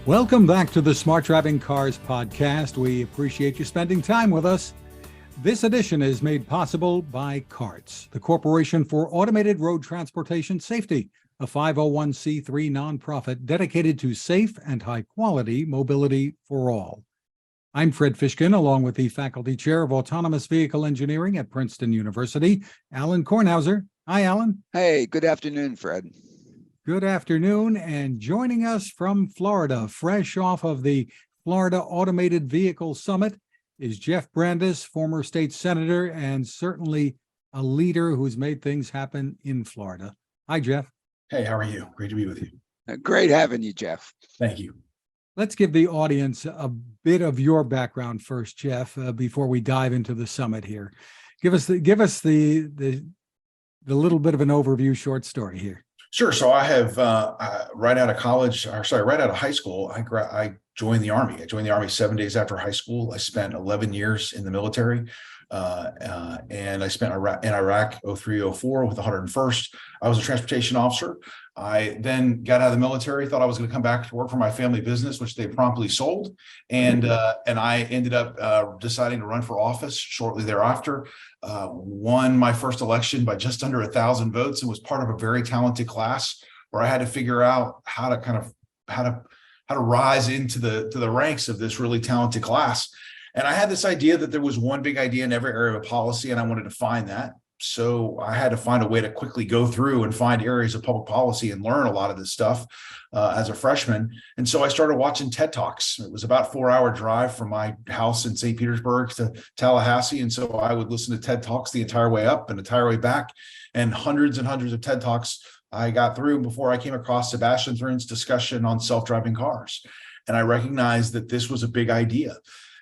Welcome back to the Smart Driving Cars podcast. We appreciate you spending time with us. This edition is made possible by CARTS, the Corporation for Automated Road Transportation Safety, a 501c3 nonprofit dedicated to safe and high-quality mobility for all. I'm Fred Fishkin, along with the Faculty Chair of Autonomous Vehicle Engineering at Princeton University, Alan Kornhauser. Hi, Alan. Hey, good afternoon, Fred. Good afternoon, and joining us from Florida, fresh off of the Florida Automated Vehicle Summit, is Jeff Brandes, former state senator and certainly a leader who's made things happen in Florida. Hi, Jeff. Hey, how are you? Great to be with you. Great having you, Jeff. Thank you. Let's give the audience a bit of your background first, Jeff, before we dive into the summit here. Give us the little bit of an overview short story here. Sure. So I have right out of high school, I joined the Army. I joined the Army 7 days after high school. I spent 11 years in the military, and I spent in Iraq 03-04 with the 101st. I was a transportation officer. I then got out of the military, thought I was going to come back to work for my family business, which they promptly sold. And I ended up deciding to run for office shortly thereafter. Won my first election by just under 1,000 votes and was part of a very talented class where I had to figure out how to rise into the ranks of this really talented class. And I had this idea that there was one big idea in every area of policy, and I wanted to find that. So I had to find a way to quickly go through and find areas of public policy and learn a lot of this stuff as a freshman. And so I started watching TED Talks. It was about a 4-hour drive from my house in St. Petersburg to Tallahassee. And so I would listen to TED Talks the entire way up and the entire way back, and hundreds of TED Talks I got through before I came across Sebastian Thrun's discussion on self-driving cars. And I recognized that this was a big idea.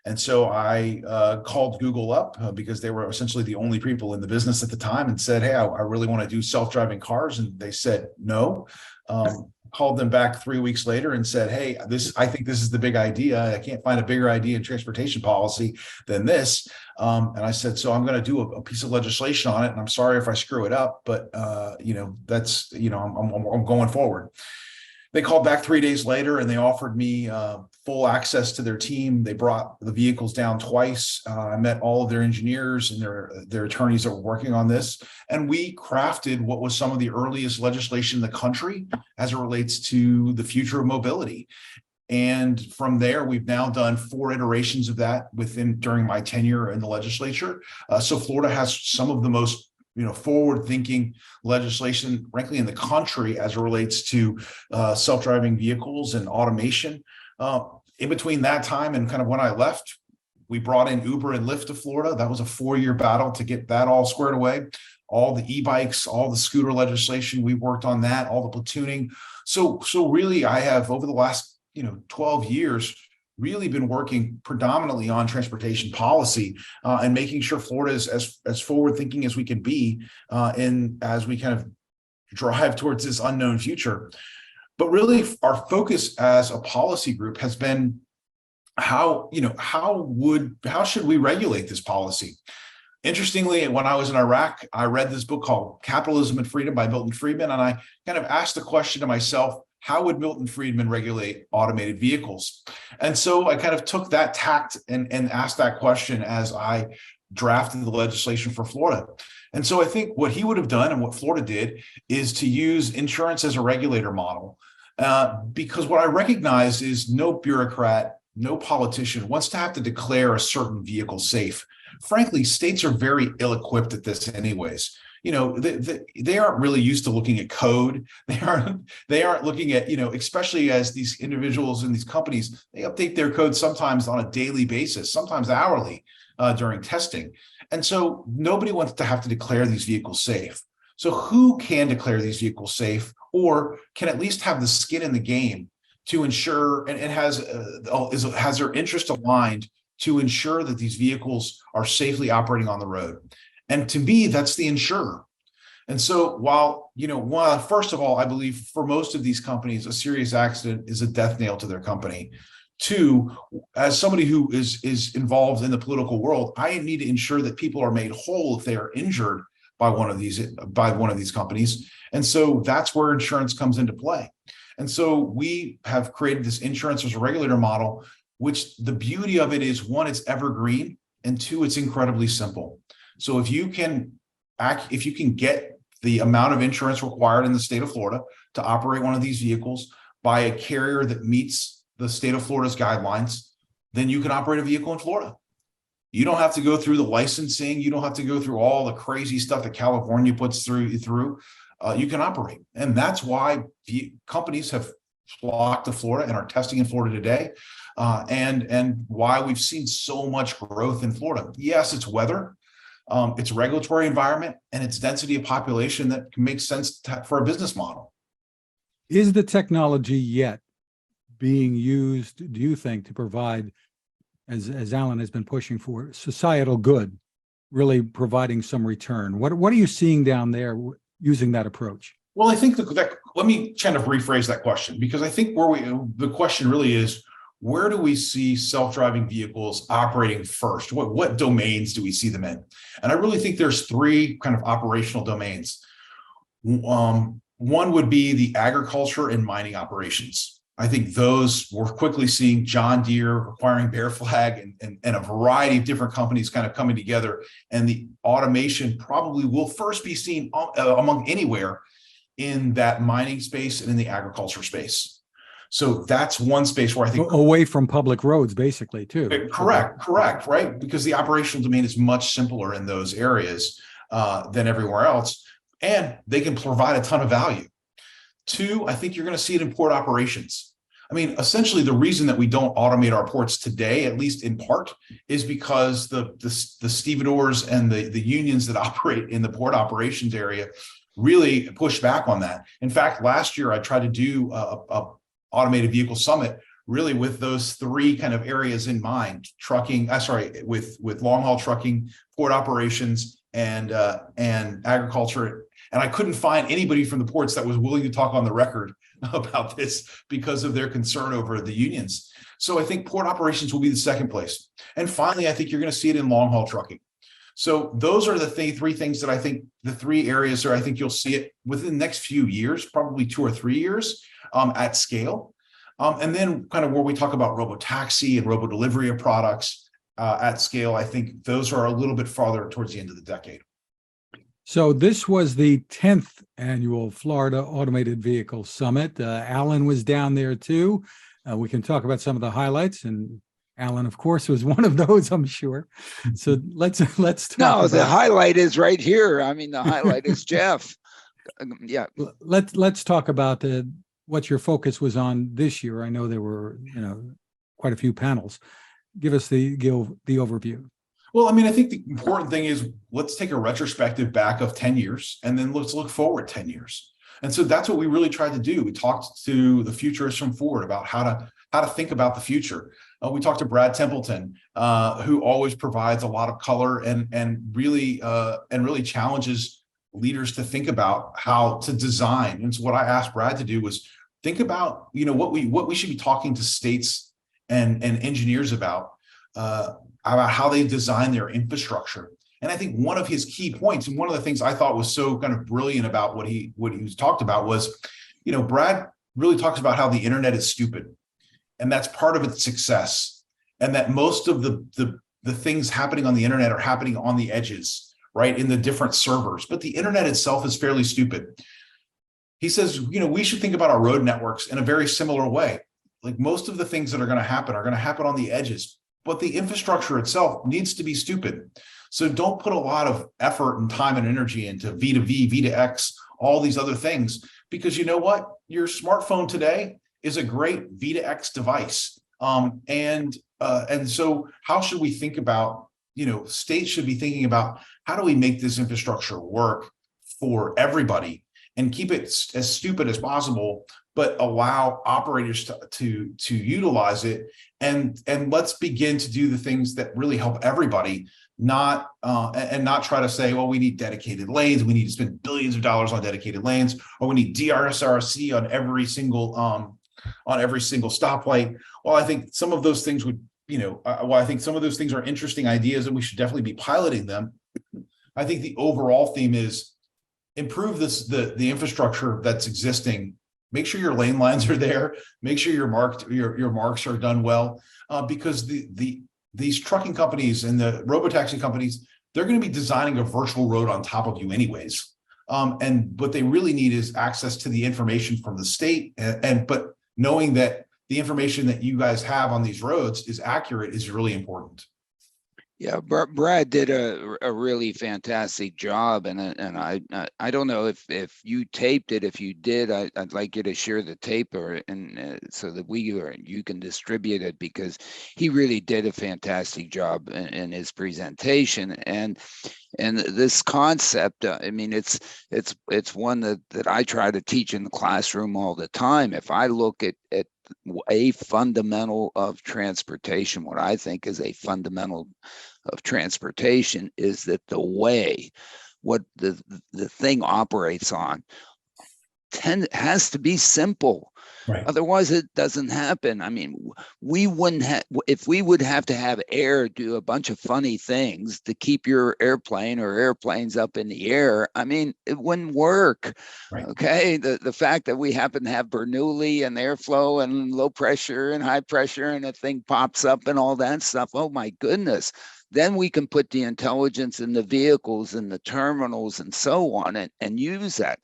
And so I called Google up because they were essentially the only people in the business at the time, and said, hey, I really want to do self-driving cars. And they said no. Called them back 3 weeks later and said, hey, I think this is the big idea. I can't find a bigger idea in transportation policy than this. And I said, so I'm going to do a piece of legislation on it. And I'm sorry if I screw it up, but I'm going forward. They called back 3 days later and they offered me full access to their team. They brought the vehicles down twice. I met all of their engineers and their attorneys that were working on this. And we crafted what was some of the earliest legislation in the country as it relates to the future of mobility. And from there, we've now done 4 iterations of that during my tenure in the legislature. So Florida has some of the most forward-thinking legislation, frankly, in the country as it relates to self-driving vehicles and automation. In between that time and kind of when I left, we brought in Uber and Lyft to Florida. That was a 4-year battle to get that all squared away. All the e-bikes, all the scooter legislation, we worked on that, all the platooning. So really, I have, over the last 12 years, really been working predominantly on transportation policy and making sure Florida is as forward-thinking as we can be as we kind of drive towards this unknown future. But really, our focus as a policy group has been how should we regulate this policy? Interestingly, when I was in Iraq, I read this book called Capitalism and Freedom by Milton Friedman, and I kind of asked the question to myself, how would Milton Friedman regulate automated vehicles? And so I kind of took that tact and asked that question as I drafted the legislation for Florida. And so I think what he would have done and what Florida did is to use insurance as a regulator model, because what I recognize is no bureaucrat, no politician wants to have to declare a certain vehicle safe. Frankly, states are very ill-equipped at this anyways. They aren't really used to looking at code. They aren't looking at, especially as these individuals in these companies, they update their code sometimes on a daily basis, sometimes hourly during testing. And so nobody wants to have to declare these vehicles safe. So who can declare these vehicles safe, or can at least have the skin in the game to ensure and has their interest aligned to ensure that these vehicles are safely operating on the road? And to me, that's the insurer. And so while first of all, I believe for most of these companies, a serious accident is a death nail to their company. 2, as somebody who is involved in the political world, I need to ensure that people are made whole if they are injured by one of these companies. And so that's where insurance comes into play. And so we have created this insurance as a regulator model, which the beauty of it is, one, it's evergreen, and two, it's incredibly simple. So if you can get the amount of insurance required in the state of Florida to operate one of these vehicles by a carrier that meets the state of Florida's guidelines, then you can operate a vehicle in Florida. You don't have to go through the licensing. You don't have to go through all the crazy stuff that California puts through. You can operate. And that's why companies have flocked to Florida and are testing in Florida today. And why we've seen so much growth in Florida. Yes, it's weather, it's regulatory environment, and it's density of population that can make sense for a business model. Is the technology yet being used, do you think, to provide, as Alan has been pushing for, societal good, really providing some return? What are you seeing down there using that approach? Well, I think that let me kind of rephrase that question, because I think the question really is, where do we see self-driving vehicles operating first? What domains do we see them in? And I really think there's three kind of operational domains. One would be the agriculture and mining operations. I think those we're quickly seeing John Deere acquiring Bear Flag and a variety of different companies kind of coming together. And the automation probably will first be seen among anywhere in that mining space and in the agriculture space. So that's one space where I think away from public roads, basically, too. Correct, right? Because the operational domain is much simpler in those areas than everywhere else, and they can provide a ton of value. Two, I think you're going to see it in port operations. I mean, essentially, the reason that we don't automate our ports today, at least in part, is because the stevedores and the unions that operate in the port operations area really push back on that. In fact, last year I tried to do a automated vehicle summit really with those three kind of areas in mind: with long haul trucking, port operations, and agriculture. And I couldn't find anybody from the ports that was willing to talk on the record about this because of their concern over the unions. So I think port operations will be the second place. And finally, I think you're going to see it in long haul trucking. So those are the three things that I think, the three areas where I think you'll see it within the next few years, probably 2 or 3 years at scale. And then kind of where we talk about robotaxi and robo-delivery of products at scale, I think those are a little bit farther towards the end of the decade. So this was the 10th annual Florida Automated Vehicle Summit. Alan was down there too. We can talk about some of the highlights, and Alan, of course, was one of those, I'm sure. So let's talk. No, the highlight is right here. I mean, the highlight is Jeff. Yeah. Let's talk about what your focus was on this year. I know there were, quite a few panels. Give us the overview. Well, I mean, I think the important thing is, let's take a retrospective back of 10 years, and then let's look forward 10 years. And so that's what we really tried to do. We talked to the futurists from Ford about how to think about the future. We talked to Brad Templeton, who always provides a lot of color and really challenges leaders to think about how to design. And so what I asked Brad to do was think about, what we should be talking to states and engineers about how they design their infrastructure. And I think one of his key points, and one of the things I thought was so kind of brilliant about what he was talked about was, Brad really talks about how the internet is stupid, and that's part of its success, and that most of the things happening on the internet are happening on the edges, right, in the different servers. But the internet itself is fairly stupid. He says, we should think about our road networks in a very similar way. Like, most of the things that are going to happen on the edges, but the infrastructure itself needs to be stupid. So don't put a lot of effort and time and energy into V2V, V2X, all these other things, because you know what? Your smartphone today is a great V2X device. And so how should we think about, states should be thinking about, how do we make this infrastructure work for everybody and keep it as stupid as possible, but allow operators to utilize it, and let's begin to do the things that really help everybody, not try to say, well, we need dedicated lanes, we need to spend billions of dollars on dedicated lanes, or we need DRSRC on every single stoplight. Well, I think some of those things are interesting ideas, and we should definitely be piloting them. I think the overall theme is improve the infrastructure that's existing make sure your lane lines are there, make sure your marks are done well, because these trucking companies and the robotaxi companies, they're going to be designing a virtual road on top of you anyways. And what they really need is access to the information from the state, but knowing that the information that you guys have on these roads is accurate is really important. Yeah, Brad did a really fantastic job, and I don't know if you taped it. If you did, I'd like you to share the tape, so that you can distribute it, because he really did a fantastic job in his presentation. And this concept, I mean, it's one that I try to teach in the classroom all the time. If I look at a fundamental of transportation, what I think is a fundamental of transportation is that the way what the thing operates on has to be simple. Right. Otherwise, it doesn't happen. I mean, we wouldn't have, if we would have to have air do a bunch of funny things to keep your airplane or airplanes up in the air, I mean, it wouldn't work. Right. Okay. The fact that we happen to have Bernoulli and airflow and low pressure and high pressure, and the thing pops up and all that stuff. Oh my goodness. Then we can put the intelligence in the vehicles and the terminals and so on, and use that.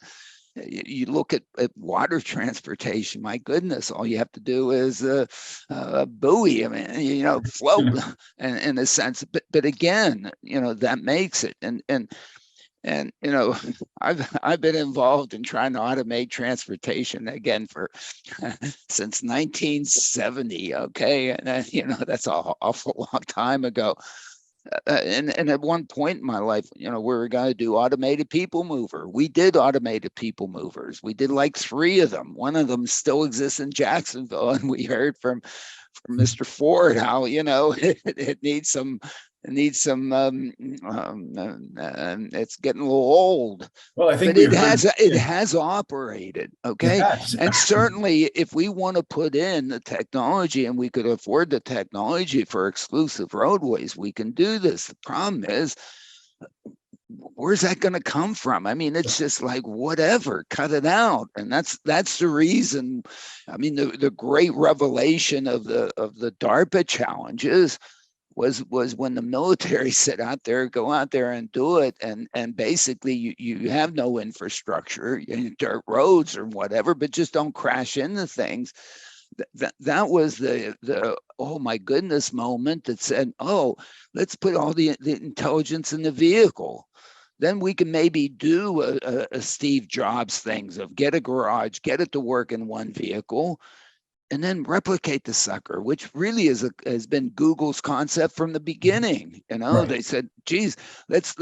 You look at water transportation, my goodness, all you have to do is a buoy. I mean, float in a sense, but again, that makes it. And I've been involved in trying to automate transportation again since 1970. Okay. And that's an awful long time ago. And at one point in my life, we were going to do automated people mover. We did automated people movers. We did like 3 of them. One of them still exists in Jacksonville, and we heard from Mr. Ford how it needs some. It's getting a little old. Well, I think but it has operated. Okay. And certainly if we want to put in the technology and we could afford the technology for exclusive roadways, we can do this. The problem is, where's that going to come from? I mean, it's just like, whatever, cut it out. And that's the reason. I mean, the great revelation of the DARPA challenges was when the military said go out there and do it. And basically you have no infrastructure, dirt roads or whatever, but just don't crash into things. That was the oh my goodness moment that said, oh, let's put all the intelligence in the vehicle. Then we can maybe do a Steve Jobs things of get a garage, get it to work in one vehicle, and then replicate the sucker, which really has been Google's concept from the beginning. Right. They said, geez, let's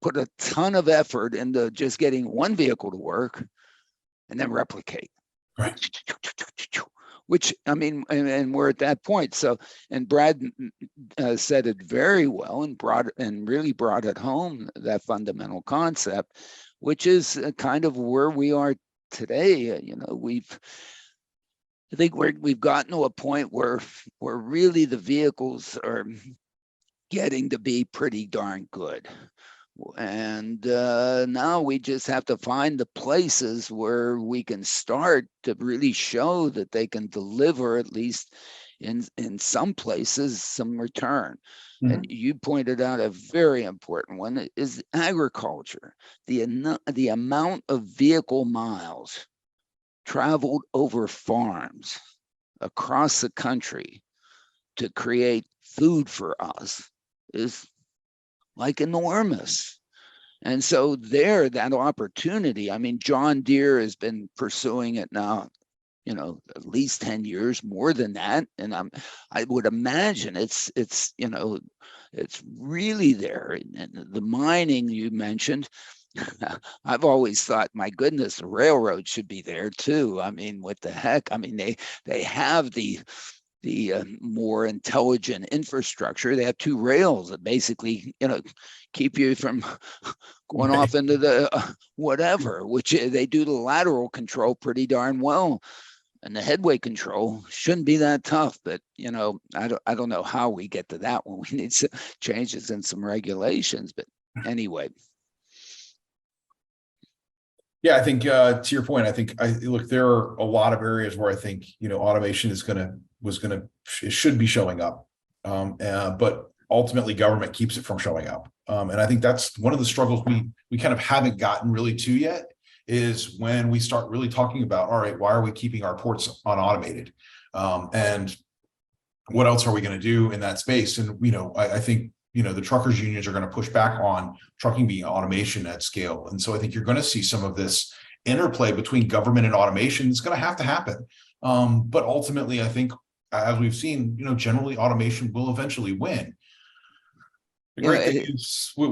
put a ton of effort into just getting one vehicle to work and then replicate. Right. Which, I mean, and we're at that point. So, and Brad said it very well and really brought it home, that fundamental concept, which is kind of where we are today. I think we've gotten to a point where really the vehicles are getting to be pretty darn good. And now we just have to find the places where we can start to really show that they can deliver, at least in some places, some return. Mm-hmm. And you pointed out a very important one is agriculture. The amount of vehicle miles traveled over farms across the country to create food for us is like enormous. And so that opportunity, I mean, John Deere has been pursuing it now, at least 10 years, more than that. And I would imagine it's really there. And the mining you mentioned, I've always thought, my goodness, the railroad should be there too. I mean, what the heck? I mean, they have the more intelligent infrastructure. They have 2 rails that basically, keep you from going off into the whatever, which they do the lateral control pretty darn well. And the headway control shouldn't be that tough, but I don't know how we get to that one. We need some changes in some regulations, but anyway. Yeah, I think to your point, I think look, there are a lot of areas where I think automation it should be showing up, but ultimately government keeps it from showing up, and I think that's one of the struggles we kind of haven't gotten really to yet, is when we start really talking about, all right, why are we keeping our ports unautomated, and what else are we going to do in that space? And I think the truckers unions are going to push back on trucking being automation at scale. And so I think you're going to see some of this interplay between government and automation. It's going to have to happen. But ultimately, I think, as we've seen, generally automation will eventually win. The great thing is, the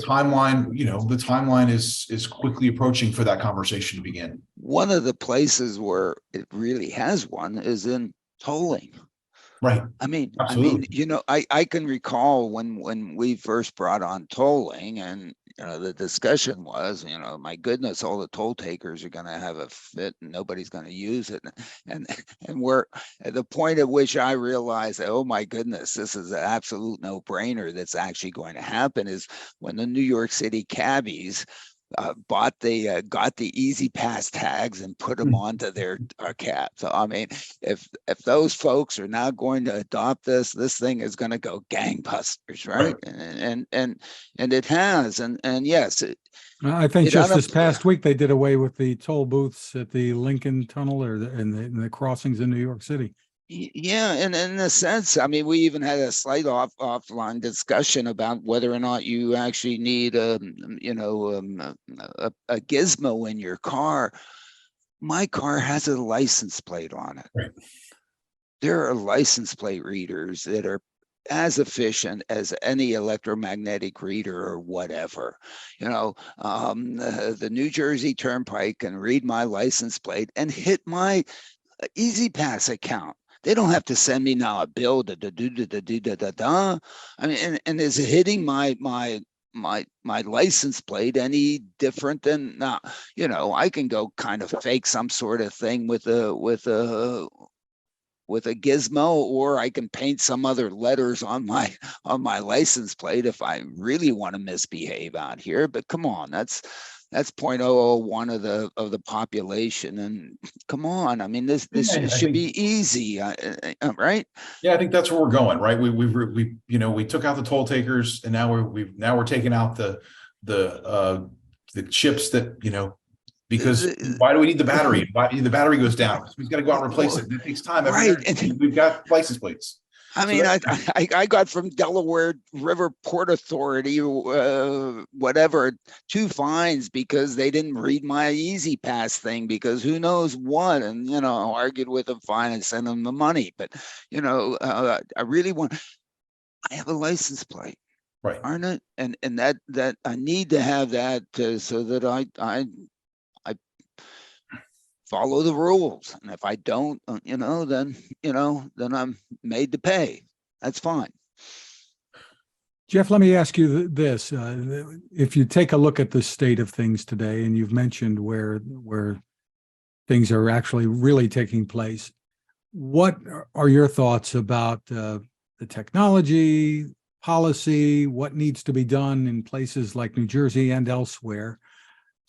timeline is quickly approaching for that conversation to begin. One of the places where it really has won is in tolling. Right. Absolutely. I can recall when we first brought on tolling, and the discussion was, my goodness, all the toll takers are going to have a fit and nobody's going to use it. And we're at the point at which I realized that, oh my goodness, this is an absolute no-brainer that's actually going to happen, is when the New York City cabbies got the Easy Pass tags and put them onto their cabs. So if those folks are now going to adopt this thing is going to go gangbusters, right? And it has, and yes, I think just this past week they did away with the toll booths at the Lincoln Tunnel or in the crossings in New York City. Yeah, and in a sense, we even had a slight offline discussion about whether or not you actually need a gizmo in your car. My car has a license plate on it. Right. There are license plate readers that are as efficient as any electromagnetic reader or whatever. The New Jersey Turnpike can read my license plate and hit my Easy Pass account. They don't have to send me now a bill and is it hitting my license plate any different than now? I can go kind of fake some sort of thing with a gizmo, or I can paint some other letters on my license plate if I really want to misbehave out here. But come on, that's 0.001 of the population, and come on, this should be easy, right? Yeah, I think that's where we're going, right? We took out the toll takers, and now we're taking out the chips that because why do we need the battery? Why the battery goes down? We've got to go out and replace it. It takes time. Right. We've got license plates. I got from Delaware River Port Authority, whatever, 2 fines because they didn't read my Easy Pass thing, because who knows what, and argued with them, fine, and sent them the money. But I really I have a license plate, right? Aren't it? And that I need to have that so that I follow the rules, and if I don't, then I'm made to pay. That's fine. Jeff, let me ask you this: if you take a look at the state of things today, and you've mentioned where things are actually really taking place, what are your thoughts about the technology, policy, what needs to be done in places like New Jersey and elsewhere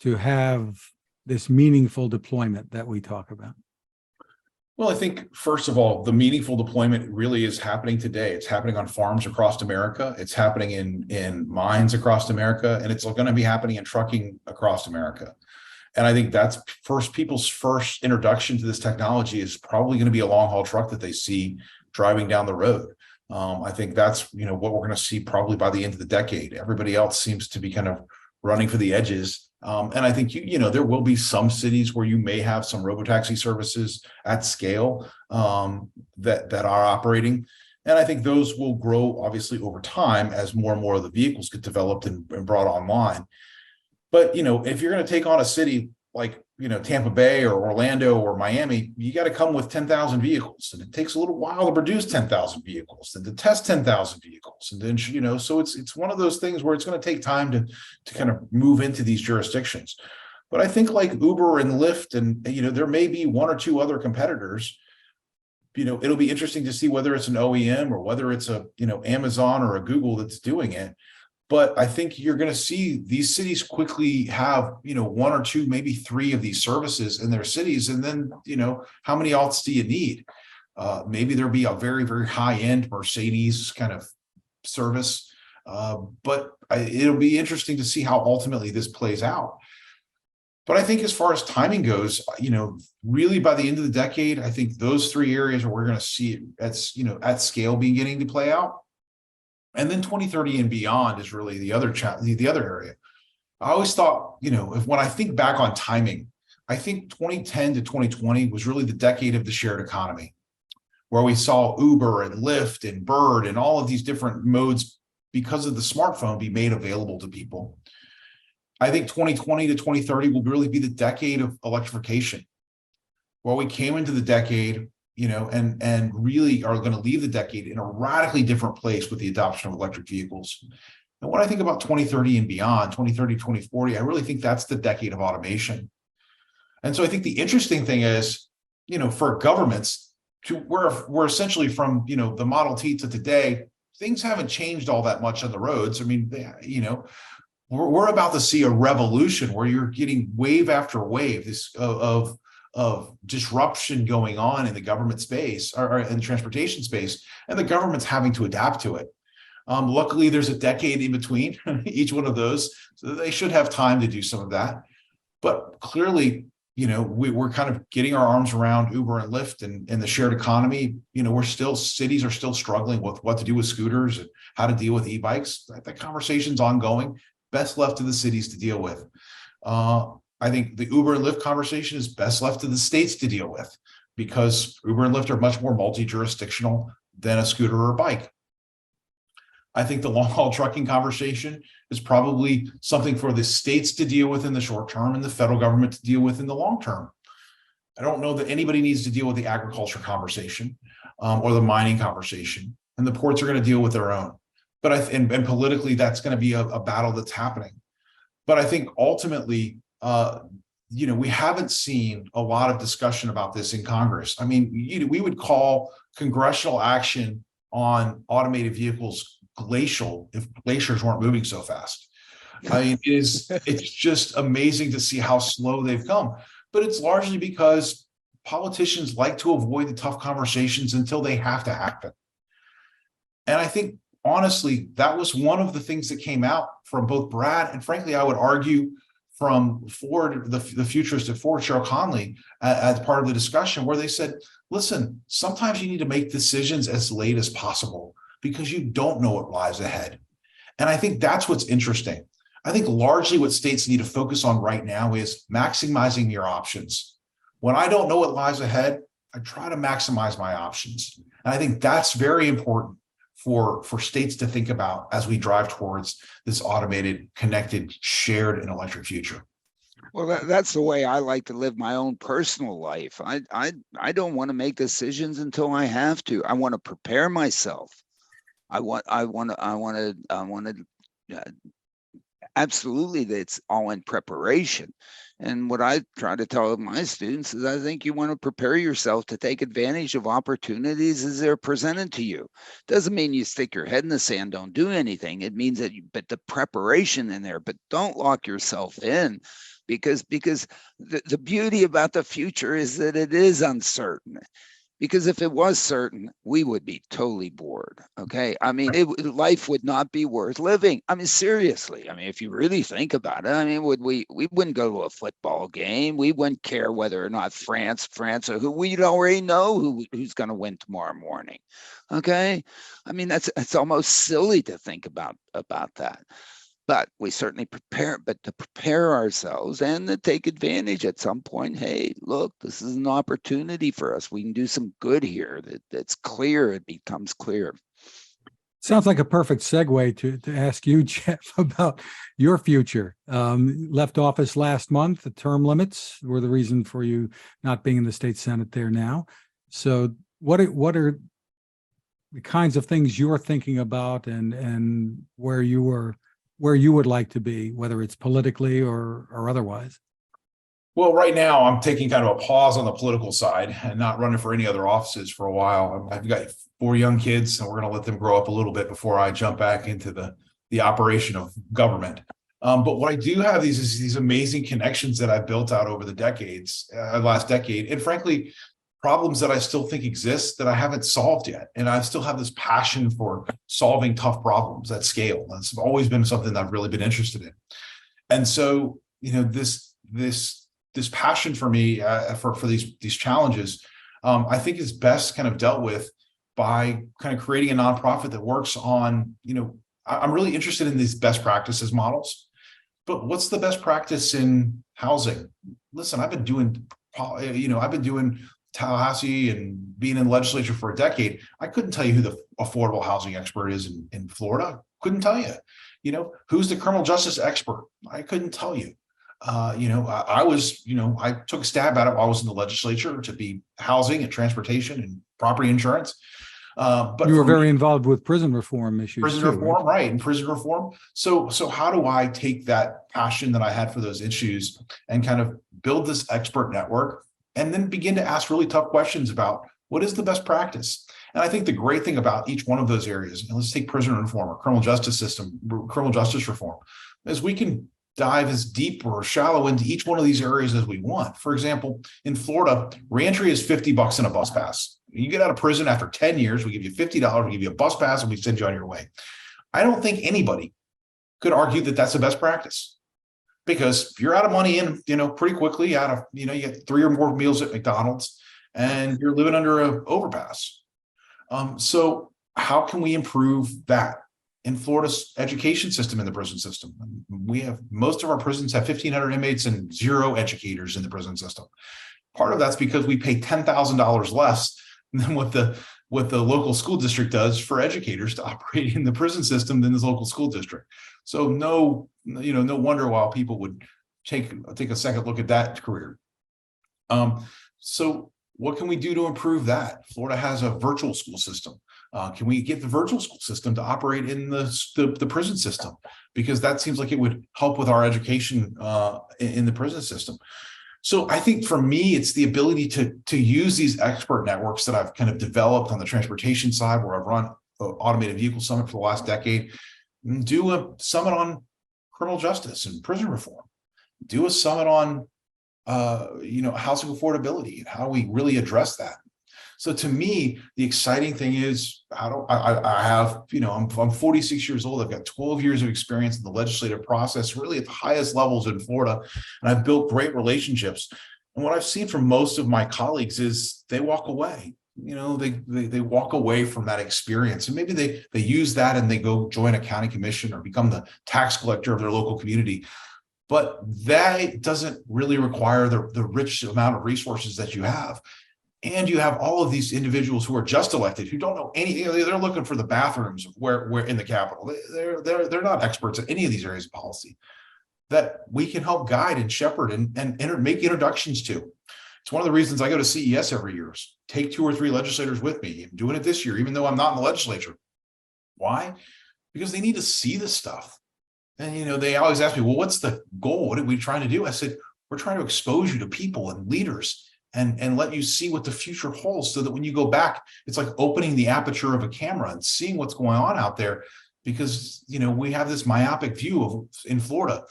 to have this meaningful deployment that we talk about? Well, I think, first of all, the meaningful deployment really is happening today. It's happening on farms across America. It's happening in mines across America, and it's going to be happening in trucking across America. And I think that's people's first introduction to this technology is probably going to be a long haul truck that they see driving down the road. I think that's what we're going to see probably by the end of the decade. Everybody else seems to be kind of running for the edges. And I think there will be some cities where you may have some robotaxi services at scale that are operating, and I think those will grow obviously over time as more and more of the vehicles get developed and brought online. But if you're going to take on a city like Tampa Bay or Orlando or Miami, you got to come with 10,000 vehicles, and it takes a little while to produce 10,000 vehicles and to test 10,000 vehicles, and then so it's one of those things where it's going to take time to kind of move into these jurisdictions. But I think like Uber and Lyft, and there may be 1 or 2 other competitors. It'll be interesting to see whether it's an OEM or whether it's a Amazon or a Google that's doing it. But I think you're going to see these cities quickly have, one or two, maybe three of these services in their cities. And then, how many alts do you need? Maybe there'll be a very, very high end Mercedes kind of service. But it'll be interesting to see how ultimately this plays out. But I think as far as timing goes, really by the end of the decade, I think those three areas where we're going to see it at scale beginning to play out. And then 2030 and beyond is really the other area. I always thought, when I think back on timing, I think 2010 to 2020 was really the decade of the shared economy, where we saw Uber and Lyft and Bird and all of these different modes because of the smartphone be made available to people. I think 2020 to 2030 will really be the decade of electrification, where we came into the decade, and really are going to leave the decade in a radically different place with the adoption of electric vehicles. And when I think about 2030 and beyond, 2030, 2040, I really think that's the decade of automation. And so I think the interesting thing is, for governments, we're essentially from, the Model T to today, things haven't changed all that much on the roads. I mean, we're about to see a revolution where you're getting wave after wave of disruption going on in the government space or in the transportation space, and the government's having to adapt to it. Luckily, there's a decade in between each one of those, so they should have time to do some of that. But clearly, we're kind of getting our arms around Uber and Lyft and the shared economy. Cities are still struggling with what to do with scooters and how to deal with e-bikes. That conversation's ongoing. Best left to the cities to deal with. I think the Uber and Lyft conversation is best left to the states to deal with, because Uber and Lyft are much more multi-jurisdictional than a scooter or a bike. I think the long-haul trucking conversation is probably something for the states to deal with in the short term and the federal government to deal with in the long term. I don't know that anybody needs to deal with the agriculture conversation or the mining conversation, and the ports are going to deal with their own. But and politically, that's going to be a battle that's happening. But I think ultimately, we haven't seen a lot of discussion about this in Congress. I mean, we would call congressional action on automated vehicles glacial if glaciers weren't moving so fast. I mean, it's just amazing to see how slow they've come. But it's largely because politicians like to avoid the tough conversations until they have to happen. And I think, honestly, that was one of the things that came out from both Brad and, frankly, I would argue, from Ford, the futurist at Ford, Cheryl Conley, as part of the discussion, where they said, listen, sometimes you need to make decisions as late as possible because you don't know what lies ahead. And I think that's what's interesting. I think largely what states need to focus on right now is maximizing your options. When I don't know what lies ahead, I try to maximize my options. And I think that's very important for states to think about as we drive towards this automated, connected, shared, and electric future. Well, that's the way I like to live my own personal life. I don't want to make decisions until I have to. I want to prepare myself. Absolutely, it's all in preparation. And what I try to tell my students is I think you want to prepare yourself to take advantage of opportunities as they're presented to you. Doesn't mean you stick your head in the sand, don't do anything. It means that but the preparation in there, but don't lock yourself in, because the beauty about the future is that it is uncertain. Because if it was certain, we would be totally bored. Okay. I mean, life would not be worth living. I mean, seriously. I mean, if you really think about it, I mean, we wouldn't go to a football game. We wouldn't care whether or not France or who, we'd already know who's going to win tomorrow morning. Okay. I mean, it's almost silly to think about that. But we certainly prepare ourselves and to take advantage at some point. Hey, look, this is an opportunity for us. We can do some good here. That's clear. It becomes clear. Sounds like a perfect segue to ask you, Jeff, about your future. Left office last month. The term limits were the reason for you not being in the state Senate there now. So what are the kinds of things you're thinking about and where you would like to be, whether it's politically or otherwise? Well, right now I'm taking kind of a pause on the political side and not running for any other offices for a while. I've got 4 young kids, and we're going to let them grow up a little bit before I jump back into the the operation of government. But what I do have is these amazing connections that I've built out over the decades, last decade, and frankly, problems that I still think exist that I haven't solved yet. And I still have this passion for solving tough problems at scale. That's always been something that I've really been interested in. And so, this passion for me for these challenges, I think is best kind of dealt with by kind of creating a nonprofit that works on, I'm really interested in these best practices models. But what's the best practice in housing? Listen, I've been doing Tallahassee and being in the legislature for a decade. I couldn't tell you who the affordable housing expert is in Florida. Couldn't tell you. Who's the criminal justice expert? I couldn't tell you. I took a stab at it while I was in the legislature to be housing and transportation and property insurance. But you were very involved with prison reform issues. Prison reform, right? And prison reform. So how do I take that passion that I had for those issues and kind of build this expert network and then begin to ask really tough questions about what is the best practice? And I think the great thing about each one of those areas, and let's take prison reform or criminal justice reform, is we can dive as deep or shallow into each one of these areas as we want. For example, in Florida, reentry is $50 in a bus pass. You get out of prison after 10 years, we give you $50, we give you a bus pass, and we send you on your way. I don't think anybody could argue that that's the best practice, because you're out of money in, pretty quickly. You get 3 or more meals at McDonald's, and you're living under an overpass. So how can we improve that? In Florida's education system, in the prison system, most of our prisons have 1,500 inmates and 0 educators in the prison system. Part of that's because we pay $10,000 less than what the local school district does for educators to operate in the prison system than this local school district. So no wonder why people would take a second look at that career. So what can we do to improve that? Florida has a virtual school system. Can we get the virtual school system to operate in the prison system? Because that seems like it would help with our education in the prison system. So I think for me, it's the ability to use these expert networks that I've kind of developed on the transportation side, where I've run Automated Vehicle Summit for the last decade, do a summit on criminal justice and prison reform, do a summit on housing affordability and how we really address that. So to me, the exciting thing is, I'm 46 years old. I've got 12 years of experience in the legislative process, really at the highest levels in Florida. And I've built great relationships. And what I've seen from most of my colleagues is they walk away. They walk away from that experience, and maybe they use that and they go join a county commission or become the tax collector of their local community. But that doesn't really require the rich amount of resources that you have. And you have all of these individuals who are just elected, who don't know anything. They're looking for the bathrooms where in the Capitol. They're not experts in any of these areas of policy that we can help guide and shepherd and make introductions to. It's one of the reasons I go to CES every year. Take 2 or 3 legislators with me. I'm doing it this year, even though I'm not in the legislature. Why? Because they need to see this stuff. And they always ask me, well, what's the goal? What are we trying to do? I said, we're trying to expose you to people and leaders and let you see what the future holds, so that when you go back, it's like opening the aperture of a camera and seeing what's going on out there. Because we have this myopic view in Florida,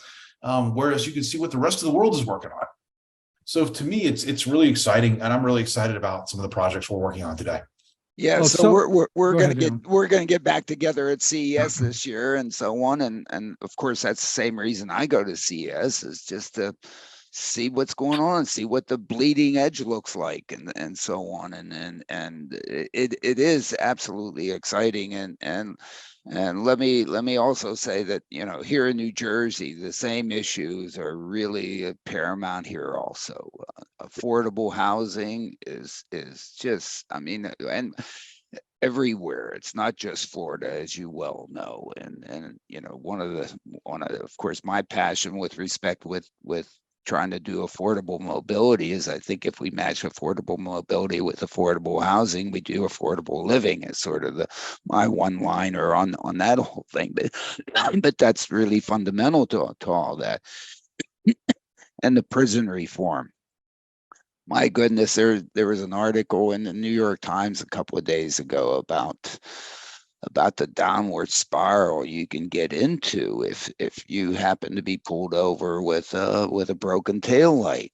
whereas you can see what the rest of the world is working on. So to me, it's really exciting, and I'm really excited about some of the projects we're working on today. Yeah, Well, so we're go we're ahead, gonna get back together at CES this year and so on, and of course that's the same reason I go to CES, is just to see what's going on, see what the bleeding edge looks like, and so on, and it is absolutely exciting, and let me also say that here in New Jersey, the same issues are really paramount here also. Affordable housing is just, and everywhere. It's not just Florida, as you well know, and one of of course my passion with respect with trying to do affordable mobility is, I think if we match affordable mobility with affordable housing, we do affordable living, is sort of my one liner on that whole thing. But that's really fundamental to all that. And the prison reform. My goodness, there was an article in the New York Times a couple of days ago about about the downward spiral you can get into if you happen to be pulled over with a broken tail light.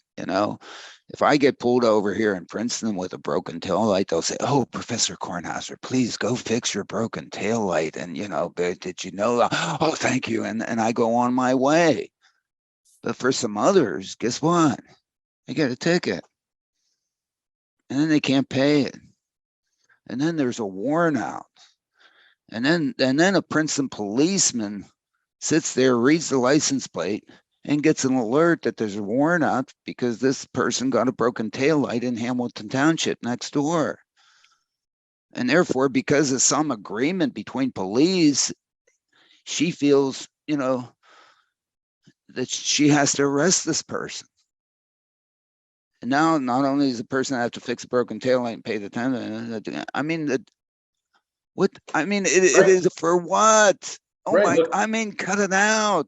If I get pulled over here in Princeton with a broken tail light, they'll say, "Oh, Professor Kornhauser, please go fix your broken tail light." And did you know that? "Oh, thank you." And I go on my way. But for some others, guess what? They get a ticket, and then they can't pay it, and then there's a warrant out. And then a Princeton policeman sits there, reads the license plate, and gets an alert that there's a warrant out because this person got a broken taillight in Hamilton Township next door. And therefore, because of some agreement between police, she feels, that she has to arrest this person. And now, not only does the person have to fix a broken taillight and pay the time, it is for what? Oh right, my! look, cut it out.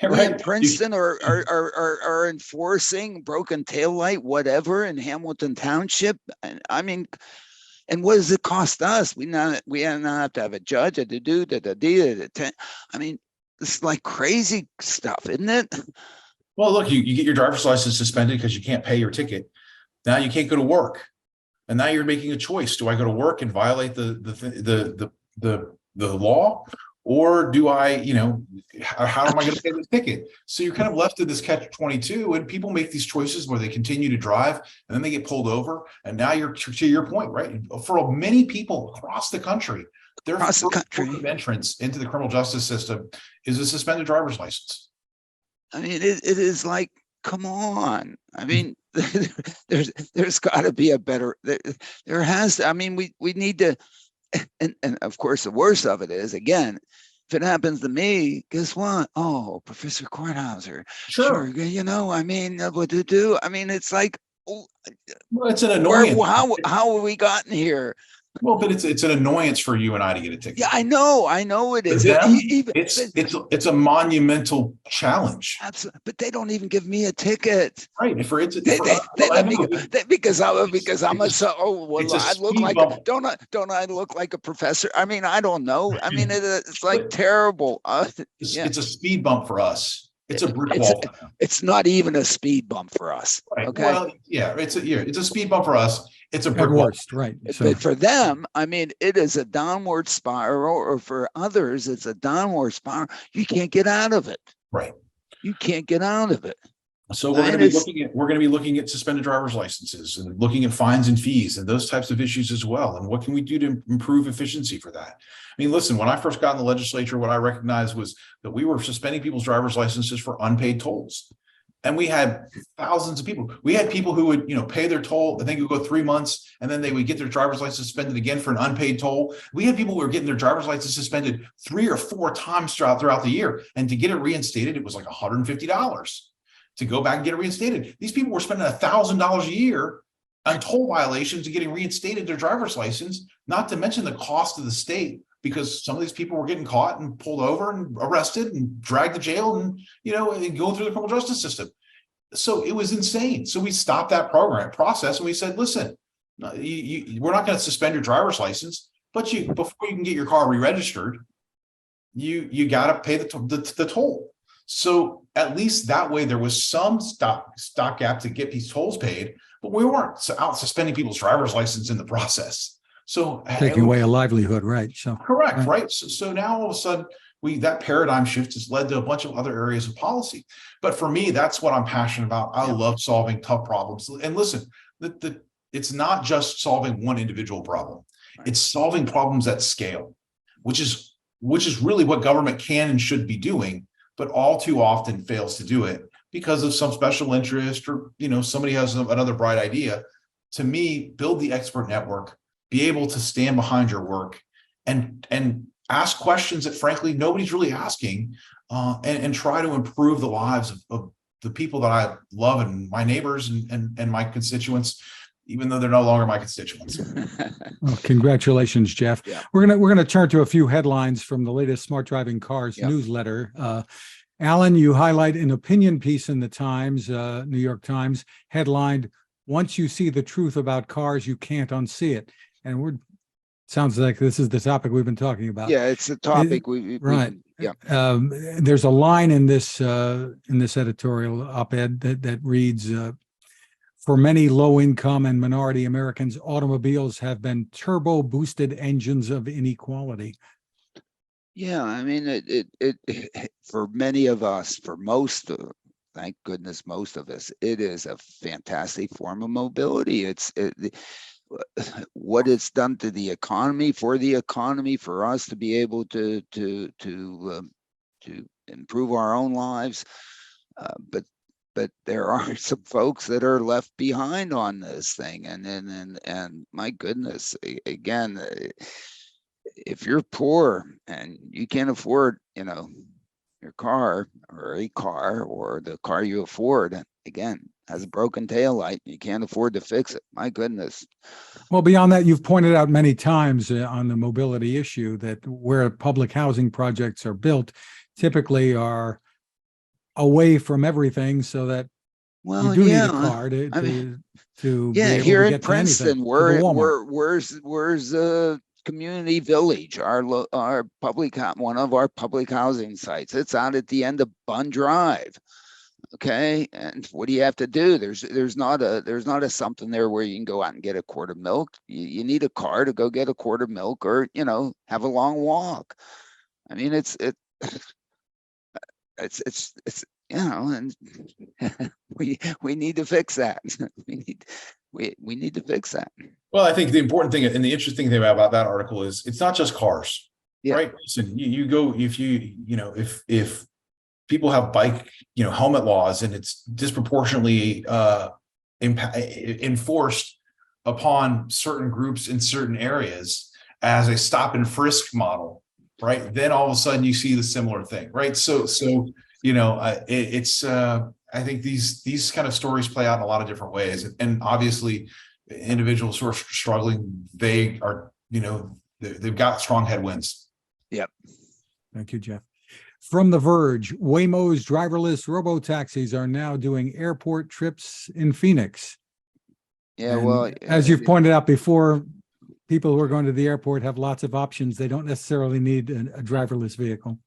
We right. in Princeton are enforcing broken taillight, whatever, in Hamilton Township. And what does it cost us? We not have to have a judge. This is like crazy stuff, isn't it? Well, look, you get your driver's license suspended because you can't pay your ticket. Now you can't go to work, and now you're making a choice: do I go to work and violate the law, or do I, how am I going to pay this ticket? So you're kind of left to this catch-22, and people make these choices where they continue to drive, and then they get pulled over, and now you're to your point, right? For many people across the country, their first point of entrance into the criminal justice system is a suspended driver's license. It is like, come on. There's got to be a better. There has to. We need to. And of course, the worst of it is, again, if it happens to me, guess what? Oh, Professor Kornhauser. Sure. What to do? It's like, well, it's an annoyance. How have we gotten here? Well, but it's an annoyance for you and I to get a ticket. Yeah, I know it is. It's a monumental challenge. Absolutely, but they don't even give me a ticket. Right. Because I'm I look like don't I look like a professor? I don't know. It's like terrible. It's a speed bump for us. It's a brick wall. It's not even a speed bump for us. Right. Okay. Well, yeah, it's a speed bump for us. It's a brick wall. Right. But for them, it is a downward spiral, or for others, it's a downward spiral. You can't get out of it. Right. You can't get out of it. So we're going to be looking at suspended driver's licenses and looking at fines and fees and those types of issues as well. And what can we do to improve efficiency for that? Listen, when I first got in the legislature, what I recognized was that we were suspending people's driver's licenses for unpaid tolls. And we had thousands of people. We had people who would, pay their toll. I think it would go 3 months, and then they would get their driver's license suspended again for an unpaid toll. We had people who were getting their driver's license suspended 3 or 4 times throughout the year. And to get it reinstated, it was like $150 to go back and get it reinstated. These people were spending $1,000 a year on toll violations and getting reinstated their driver's license, not to mention the cost of the state, because some of these people were getting caught and pulled over and arrested and dragged to jail and, and going through the criminal justice system. So it was insane. So we stopped that process and we said, listen, we're not going to suspend your driver's license, but before you can get your car re-registered, you got to pay the toll. So at least that way there was some stopgap to get these tolls paid, but we weren't out suspending people's driver's license in the process. So taking away a livelihood, right? So correct, right? So now all of a sudden that paradigm shift has led to a bunch of other areas of policy. But for me, that's what I'm passionate about. I love solving tough problems. And listen, it's not just solving one individual problem. It's solving problems at scale, which is really what government can and should be doing, but all too often fails to do it because of some special interest or somebody has another bright idea. To me, build the expert network, be able to stand behind your work and ask questions that frankly nobody's really asking, and try to improve the lives of the people that I love and my neighbors and my constituents, even though they're no longer my constituents. Well, congratulations, Jeff. Yeah. We're gonna turn to a few headlines from the latest Smart Driving Cars newsletter. Alain, you highlight an opinion piece in the Times, New York Times, headlined, "Once you see the truth about cars, you can't unsee it." And we're Sounds like this is the topic we've been talking about. Yeah, it's a topic right. Yeah. There's a line in this editorial op-ed that reads, for many low-income and minority Americans, automobiles have been turbo-boosted engines of inequality. Yeah, I mean, it for many of us, for most of, thank goodness, most of us, it is a fantastic form of mobility. What it's done to the economy, for us to be able to improve our own lives. But there are some folks that are left behind on this thing, and my goodness, again, if you're poor and you can't afford, your car or a car, or the car you afford, again, has a broken taillight, you can't afford to fix it. My goodness. Well, beyond that, you've pointed out many times on the mobility issue that where public housing projects are built typically are away from everything, so that you do need a car to be able here to in get Princeton, to anything, where's community village, our public, one of our public housing sites. It's out at the end of Bunn Drive. Okay, and what do you have to do? There's not a something there where you can go out and get a quart of milk. You need a car to go get a quart of milk, or have a long walk. I mean, it's and we need to fix that. we need to fix that. Well, I think the important thing and the interesting thing about that article is it's not just cars, right? Listen, you go, if people have bike, helmet laws, and it's disproportionately enforced upon certain groups in certain areas as a stop and frisk model, right? Then all of a sudden you see the similar thing, right? So I think these kind of stories play out in a lot of different ways, and obviously individuals who are struggling, they are, they've got strong headwinds. Yep. Thank you, Jeff. From The Verge, Waymo's driverless robo-taxis are now doing airport trips in Phoenix. Yeah, and well, as you've pointed out before, people who are going to the airport have lots of options. They don't necessarily need a driverless vehicle.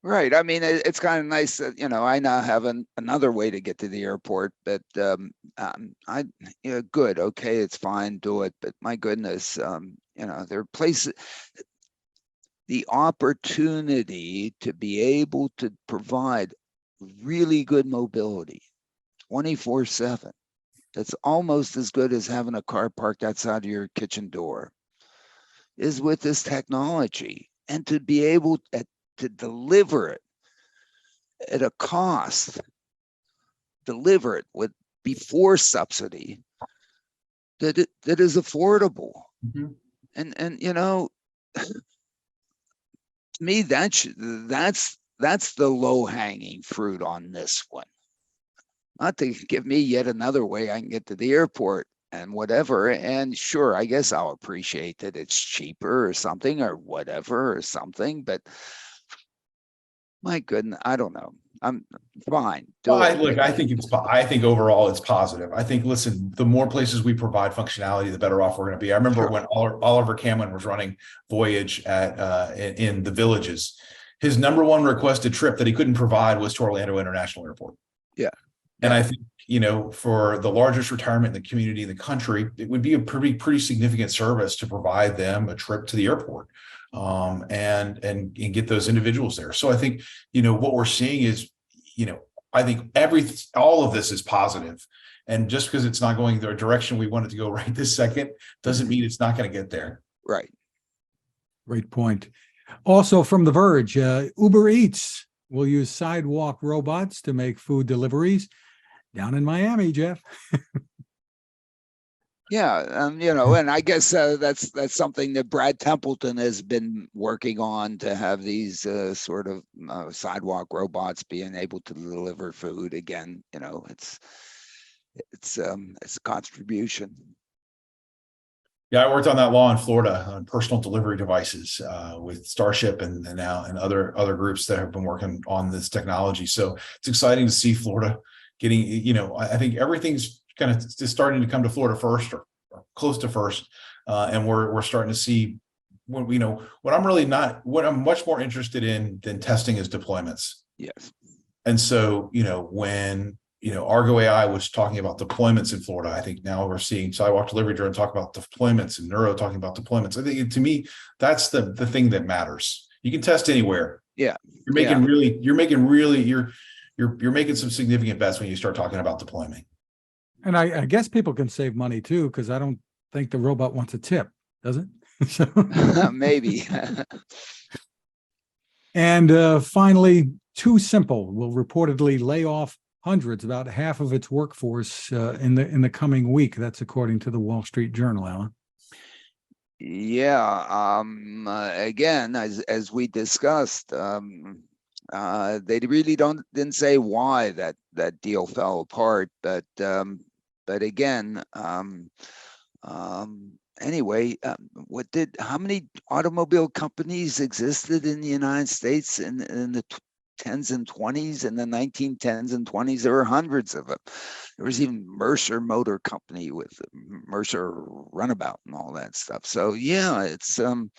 Right. I mean, it's kind of nice that, I now have another way to get to the airport, but good. Okay, it's fine. Do it. But my goodness, there are places, the opportunity to be able to provide really good mobility 24/7. That's almost as good as having a car parked outside of your kitchen door, is with this technology, and to be able to deliver it at a cost, deliver it before subsidy that is affordable. Mm-hmm. And to me, that's the low-hanging fruit on this one. Not to give me yet another way I can get to the airport and whatever. And sure, I guess I'll appreciate that it's cheaper or something, or whatever, or something. But my goodness, I don't know. I'm fine. I think overall it's positive. I think, listen, the more places we provide functionality, the better off we're going to be. I remember when Oliver Cameron was running Voyage in the Villages, his number one requested trip that he couldn't provide was to Orlando International Airport. Yeah. And I think, for the largest retirement in the community in the country, it would be a pretty significant service to provide them a trip to the airport, and get those individuals there. So I think, what we're seeing is, I think all of this is positive. And just because it's not going the direction we want it to go right this second, doesn't mean it's not going to get there. Right. Great point. Also from The Verge, Uber Eats will use sidewalk robots to make food deliveries down in Miami, Jeff. Yeah, and I guess that's something that Brad Templeton has been working on, to have these sort of sidewalk robots being able to deliver food. Again, it's a contribution. Yeah, I worked on that law in Florida on personal delivery devices with Starship and other groups that have been working on this technology. So it's exciting to see Florida getting, I think everything's kind of just starting to come to Florida first, or close to first. And we're starting to see what I'm much more interested in than testing is deployments. Yes. And so, when, Argo AI was talking about deployments in Florida, I think now we're seeing Sidewalk Delivery Drone talk about deployments and Neuro talking about deployments. I think to me, that's the thing that matters. You can test anywhere. Yeah. You're making some significant bets when you start talking about deployment. And I guess people can save money too, because I don't think the robot wants a tip, does it? So maybe. And finally, TuSimple will reportedly lay off hundreds, about half of its workforce in the coming week. That's according to the Wall Street Journal, Alan. Yeah. Again, as we discussed, they really didn't say why that deal fell apart, but again, anyway, how many automobile companies existed in the United States in the 10s and 20s? In the 1910s and 20s, there were hundreds of them. There was even Mercer Motor Company with Mercer Runabout and all that stuff. So yeah, it's don't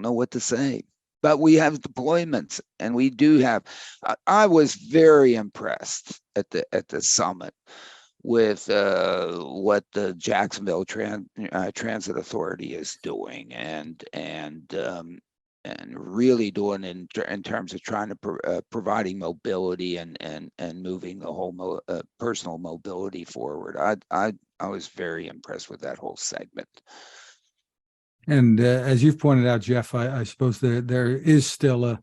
know what to say. But we have deployments, and we do have. I was very impressed at the summit with what the Jacksonville Transit Authority is doing, and really doing in terms of trying to providing mobility and moving the whole personal mobility forward. I was very impressed with that whole segment. And as you've pointed out, Jeff, I suppose there is still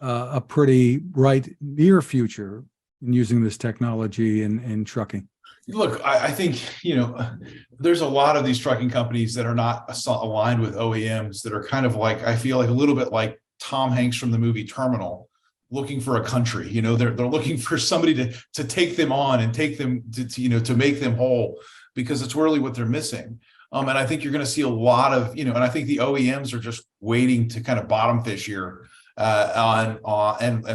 a pretty bright near future in using this technology in trucking. Look, I think, there's a lot of these trucking companies that are not aligned with OEMs that are kind of like, I feel like a little bit like Tom Hanks from the movie Terminal, looking for a country. They're looking for somebody to take them on and take them to make them whole, because it's really what they're missing. And I think you're going to see a lot of, and I think the OEMs are just waiting to kind of bottom fish here and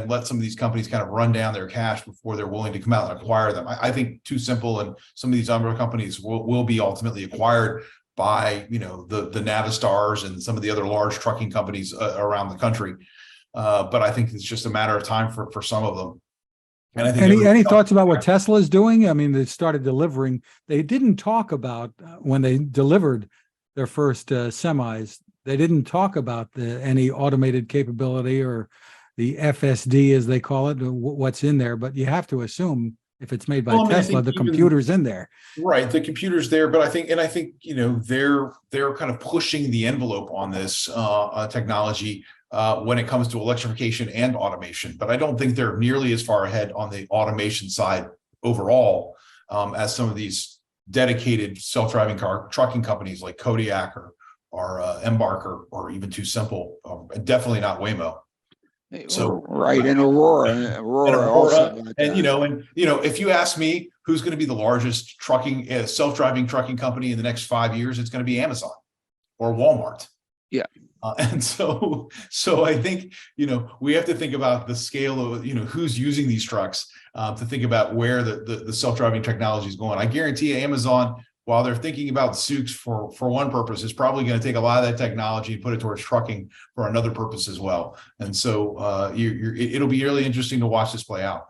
let some of these companies kind of run down their cash before they're willing to come out and acquire them. I think TuSimple and some of these other companies will be ultimately acquired by, the Navistars and some of the other large trucking companies around the country. But I think it's just a matter of time for some of them. And I think any thoughts about what Tesla is doing? I mean, they started delivering. They didn't talk about when they delivered their first semis. They didn't talk about any automated capability or the FSD, as they call it, what's in there. But you have to assume if it's made by Tesla, the computer's in there. Right, the computer's there. But I think they're kind of pushing the envelope on this technology when it comes to electrification and automation. But I don't think they're nearly as far ahead on the automation side overall as some of these dedicated self-driving car trucking companies like Kodiak or Embark or even TuSimple, definitely not Waymo. So right, and Aurora also, and if you ask me who's going to be the largest self-driving trucking company in the next 5 years, it's going to be Amazon or Walmart. Yeah. And so I think, we have to think about the scale of, who's using these trucks to think about where the self-driving technology is going. I guarantee Amazon, while they're thinking about Zoox for one purpose, is probably going to take a lot of that technology and put it towards trucking for another purpose as well. And so it'll be really interesting to watch this play out.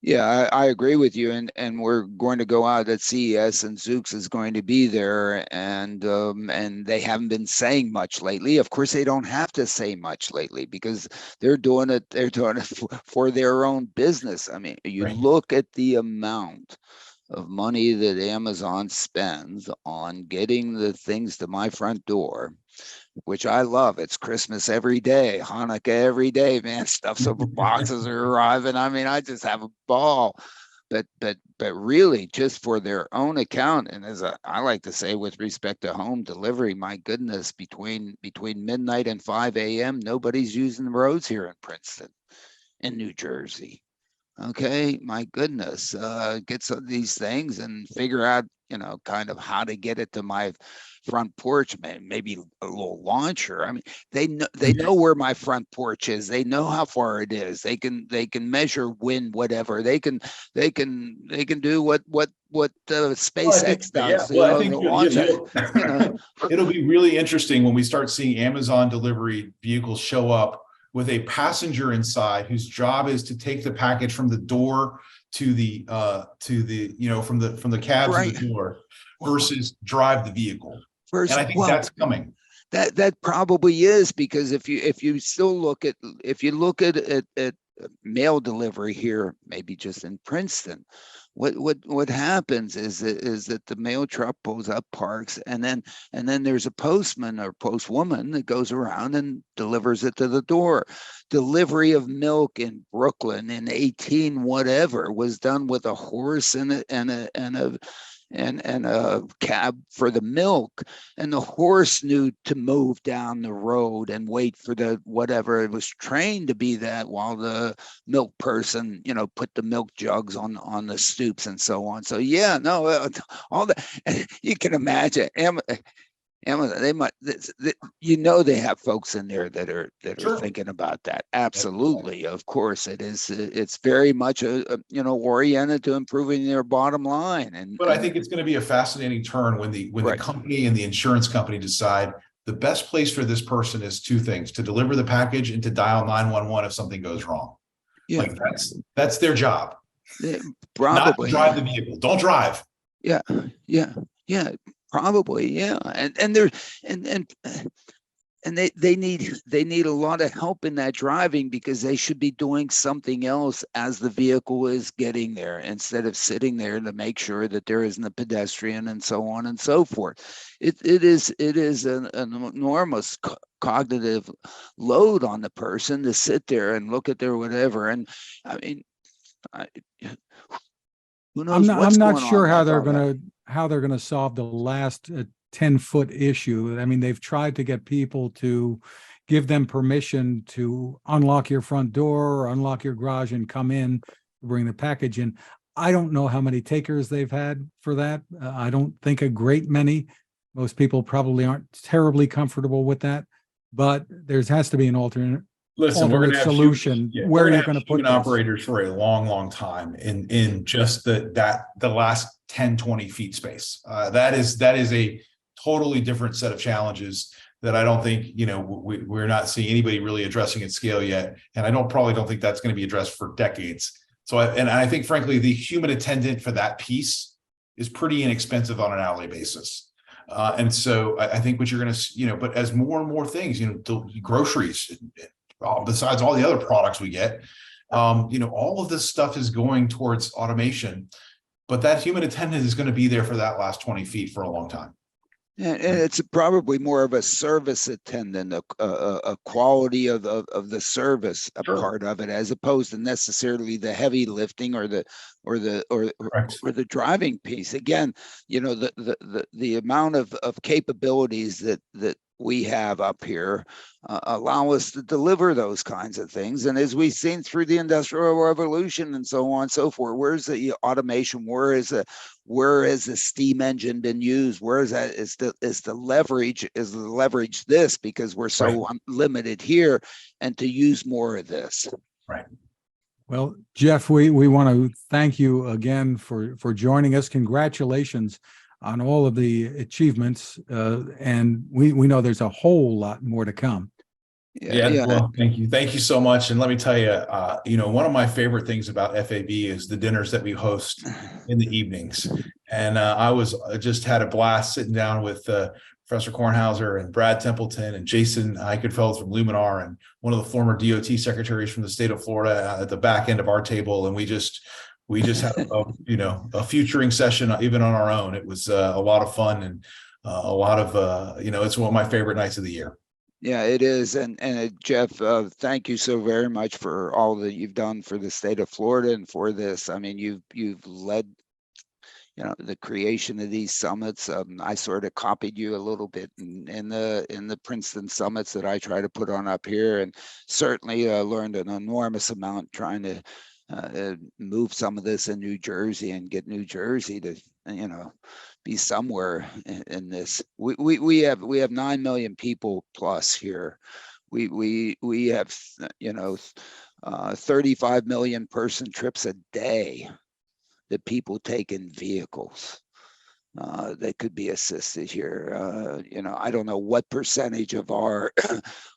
Yeah, I agree with you, and we're going to go out at CES, and Zoox is going to be there, and they haven't been saying much lately. Of course, they don't have to say much lately because they're doing it. They're doing it for their own business. I mean, you look at the amount of money that Amazon spends on getting the things to my front door, which I love. It's Christmas every day, Hanukkah every day, man. Stuff, so boxes are arriving. I mean, I just have a ball. But really, just for their own account, and as I like to say, with respect to home delivery, my goodness, between midnight and 5 a.m., nobody's using the roads here in Princeton, in New Jersey. Okay, my goodness, get some of these things and figure out, kind of how to get it to my front porch, maybe a little launcher. I mean, they know where my front porch is. They know how far it is. They can measure wind, whatever. They can do what SpaceX does. Well, I think launch it'll be really interesting when we start seeing Amazon delivery vehicles show up with a passenger inside whose job is to take the package from the door to the from the cab to the door versus drive the vehicle. And I think that's coming. That probably is, because if you still look at mail delivery here, maybe just in Princeton, what happens is that the mail truck pulls up, parks, and then there's a postman or postwoman that goes around and delivers it to the door. Delivery of milk in Brooklyn in 18 whatever was done with a horse and a cab for the milk, and the horse knew to move down the road and wait for the whatever. It was trained to be that, while the milk person, put the milk jugs on the stoops and so on. So all that, you can imagine. Amazon, they have folks in there that are Sure. thinking about that. Absolutely, of course, it is. It's very much oriented to improving their bottom line. But I think it's going to be a fascinating turn when the company and the insurance company decide the best place for this person is two things: to deliver the package and to dial 911 if something goes wrong. Yeah, like that's their job. Probably not to drive the vehicle. Don't drive. Yeah. Probably, yeah, and they need a lot of help in that driving, because they should be doing something else as the vehicle is getting there, instead of sitting there to make sure that there isn't a pedestrian and so on and so forth. It is an enormous cognitive load on the person to sit there and look at their whatever. And I mean, who knows? I'm not sure how they're going to solve the last 10-foot issue. I mean, they've tried to get people to give them permission to unlock your front door or unlock your garage and come in to bring the package in. I don't know how many takers they've had for that. I don't think a great many. Most people probably aren't terribly comfortable with that, but there has to be an alternate solution where you're going to put operators for a long time in just the last 10-20 feet space. That is a totally different set of challenges that I don't think we're not seeing anybody really addressing at scale yet, and I don't think that's going to be addressed for decades. So I think frankly the human attendant for that piece is pretty inexpensive on an hourly basis. And so I think what you're going to but as more and more things, groceries, besides all the other products we get, all of this stuff is going towards automation, but that human attendant is going to be there for that last 20 feet for a long time. And it's probably more of a service attendant, a quality of the service, a part of it, as opposed to necessarily the heavy lifting or the driving piece. Again, the amount of capabilities that we have up here allow us to deliver those kinds of things. And as we've seen through the Industrial Revolution and so on and so forth, where's the automation? Where is the steam engine been used? Where is that? Is the leverage this, because we're so limited here, and to use more of this. Right. Well, Jeff, we want to thank you again for joining us. Congratulations on all of the achievements, and we know there's a whole lot more to come. Yeah. Well, thank you so much. And let me tell you, one of my favorite things about FAB is the dinners that we host in the evenings. And I just had a blast sitting down with Professor Kornhauser and Brad Templeton and Jason Eichenfeld from Luminar, and one of the former DOT secretaries from the state of Florida at the back end of our table. And we just had a futuring session even on our own. It was a lot of fun, and a lot of it's one of my favorite nights of the year. Yeah, it is. And Jeff, thank you so very much for all that you've done for the state of Florida and for this. I mean, you've led the creation of these summits. I sort of copied you a little bit in the Princeton summits that I try to put on up here, and certainly learned an enormous amount trying to move some of this in New Jersey and get New Jersey to, be somewhere in this. We have 9 million people plus here. We have 35 million person trips a day that people take in vehicles. That could be assisted here. I don't know what percentage of our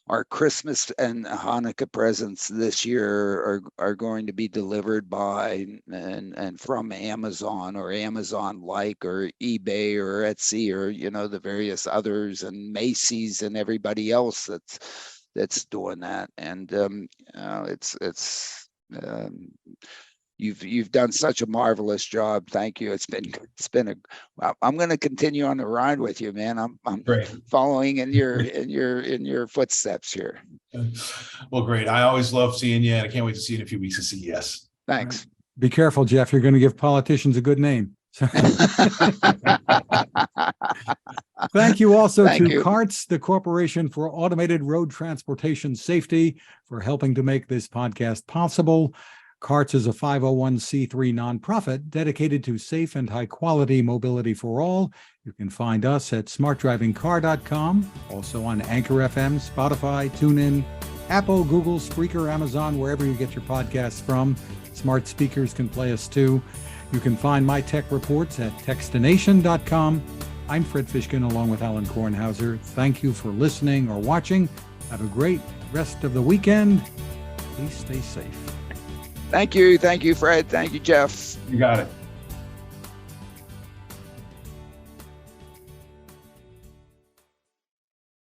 our Christmas and Hanukkah presents this year are going to be delivered by and from Amazon or Amazon like or eBay or Etsy or the various others and Macy's and everybody else that's doing that. And You've done such a marvelous job. Thank you. It's been I'm going to continue on the ride with you, man. I'm Great. following in your footsteps here. Well, great. I always love seeing you, and I can't wait to see you in a few weeks at CES. Thanks. Right. Be careful, Jeff. You're going to give politicians a good name. Thank you also to CARTS, the Corporation for Automated Road Transportation Safety, for helping to make this podcast possible. CARTS is a 501c3 nonprofit dedicated to safe and high-quality mobility for all. You can find us at smartdrivingcar.com, also on Anchor FM, Spotify, TuneIn, Apple, Google, Spreaker, Amazon, wherever you get your podcasts from. Smart speakers can play us too. You can find my tech reports at techstination.com. I'm Fred Fishkin along with Alan Kornhauser. Thank you for listening or watching. Have a great rest of the weekend. Please stay safe. Thank you. Thank you, Fred. Thank you, Jeff. You got it.